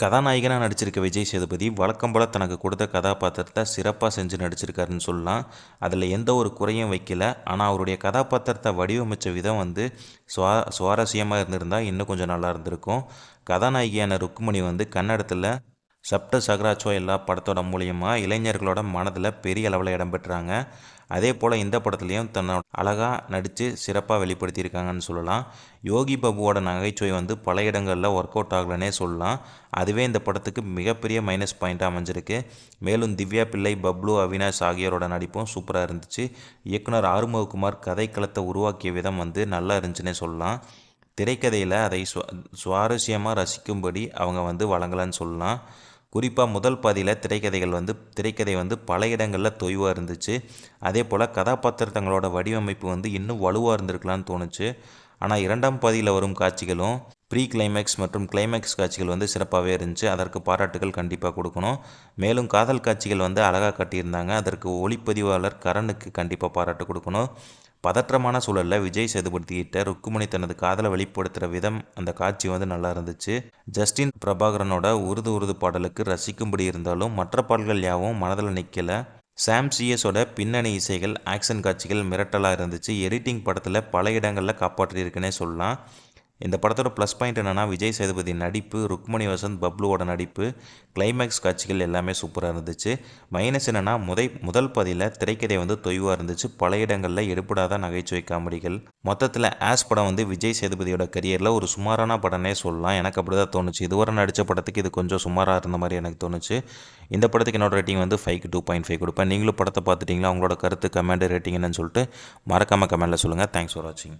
கதாநாயகனாக நடிச்சிருக்க விஜய் சேதுபதி வழக்கம் போல் தனக்கு கொடுத்த கதாபாத்திரத்தை சிறப்பாக செஞ்சு நடிச்சிருக்காருன்னு சொல்லலாம். அதில் எந்த ஒரு குறையும் வைக்கல. ஆனால் அவருடைய கதாபாத்திரத்தை வடிவமைச்ச விதம் வந்து சுவாரஸ்யமாக இருந்திருந்தால் இன்னும் கொஞ்சம் நல்லா இருந்திருக்கும். கதாநாயகியான ருக்மணி வந்து கன்னடத்தில் சப்த சகராச்சோ எல்லா படத்தோட மூலியமாக இளைஞர்களோட மனதில் பெரிய அளவில் இடம்பெற்றாங்க. அதே போல் இந்த படத்துலையும் தன்னோட அழகாக நடித்து சிறப்பாக வெளிப்படுத்தியிருக்காங்கன்னு சொல்லலாம். யோகி பாபுவோட நகைச்சுவை வந்து பல இடங்களில் ஒர்க் அவுட் ஆகலன்னே சொல்லலாம். அதுவே இந்த படத்துக்கு மிகப்பெரிய மைனஸ் பாயிண்ட்டாக அமைஞ்சிருக்கு. மேலும் திவ்யா பிள்ளை, பப்ளு, அவினாஷ் ஆகியோரோட நடிப்பும் சூப்பராக இருந்துச்சு. இயக்குனர் ஆறுமுககுமார் கதைக்களத்தை உருவாக்கிய விதம் வந்து நல்லா இருந்துச்சுன்னே சொல்லலாம். திரைக்கதையில் அதை சுவாரஸ்யமாக ரசிக்கும்படி அவங்க வந்து வழங்கலான்னு சொல்லலாம். குறிப்பாக முதல் பாதியில் திரைக்கதை வந்து பல இடங்களில் தொய்வாக இருந்துச்சு. அதே போல் கதாபாத்திரங்களோட வடிவமைப்பு வந்து இன்னும் வலுவாக இருந்திருக்கலான்னு தோணுச்சு. ஆனால் இரண்டாம் பாதியில் வரும் காட்சிகளும் ப்ரீ கிளைமேக்ஸ் மற்றும் கிளைமேக்ஸ் காட்சிகள் வந்து சிறப்பாகவே இருந்துச்சு. அதற்கு பாராட்டுகள் கண்டிப்பாக கொடுக்கணும். மேலும் காதல் காட்சிகள் வந்து அழகாக காட்டியிருந்தாங்க. அதற்கு ஒளிப்பதிவாளர் கரனுக்கு கண்டிப்பாக பாராட்டு கொடுக்கணும். பதற்றமான சூழலில் விஜய் சேதுபதிக்கிட்ட ருக்குமணி தனது காதலை வெளிப்படுத்துகிற விதம், அந்த காட்சி வந்து நல்லா இருந்துச்சு. ஜஸ்டின் பிரபாகரனோட உருது பாடலுக்கு ரசிக்கும்படி இருந்தாலும் மற்ற பாடல்கள் யாவும் மனதில் நிற்கலை. சாம் சிஎஸோட பின்னணி இசைகள், ஆக்ஷன் காட்சிகள் மிரட்டலாக இருந்துச்சு. எடிட்டிங் படத்தில் பல இடங்களில் காப்பாற்றியிருக்குன்னே சொல்லலாம். இந்த படத்தோட ப்ளஸ் பாயிண்ட் என்னென்னா விஜய் சேதுபதி நடிப்பு, ருக்மணி வசந்த், பப்ளுவோட நடிப்பு, கிளைமேக்ஸ் காட்சிகள் எல்லாமே சூப்பராக இருந்துச்சு. மைனஸ் என்னென்னா முதல் பாதியில் திரைக்கதை வந்து தொய்வாக இருந்துச்சு. பல இடங்களில் எடுப்படாத நகைச்சுவை காமெடிகள். மொத்தத்தில் ஆஸ் படம் வந்து விஜய் சேதுபதியோட கரியரில் ஒரு சுமாரான படம்னே சொல்லலாம். எனக்கு அப்படி தான் தோணுச்சு. இதுவரை நடித்த படத்துக்கு இது கொஞ்சம் சுமாராக இருந்த மாதிரி எனக்கு தோணுச்சு. இந்த படத்துக்கு என்னோட ரேட்டிங் வந்து 5க்கு 2.5 கொடுப்பேன். நீங்களும் படத்தை பார்த்துட்டிங்களா? உங்களோட கருத்து, கமெண்ட், ரேட்டிங் என்னன்னு சொல்லிட்டு மறக்காமல் கமெண்ட்டில் சொல்லுங்கள். தேங்க்ஸ் ஃபார் வாட்சிங்.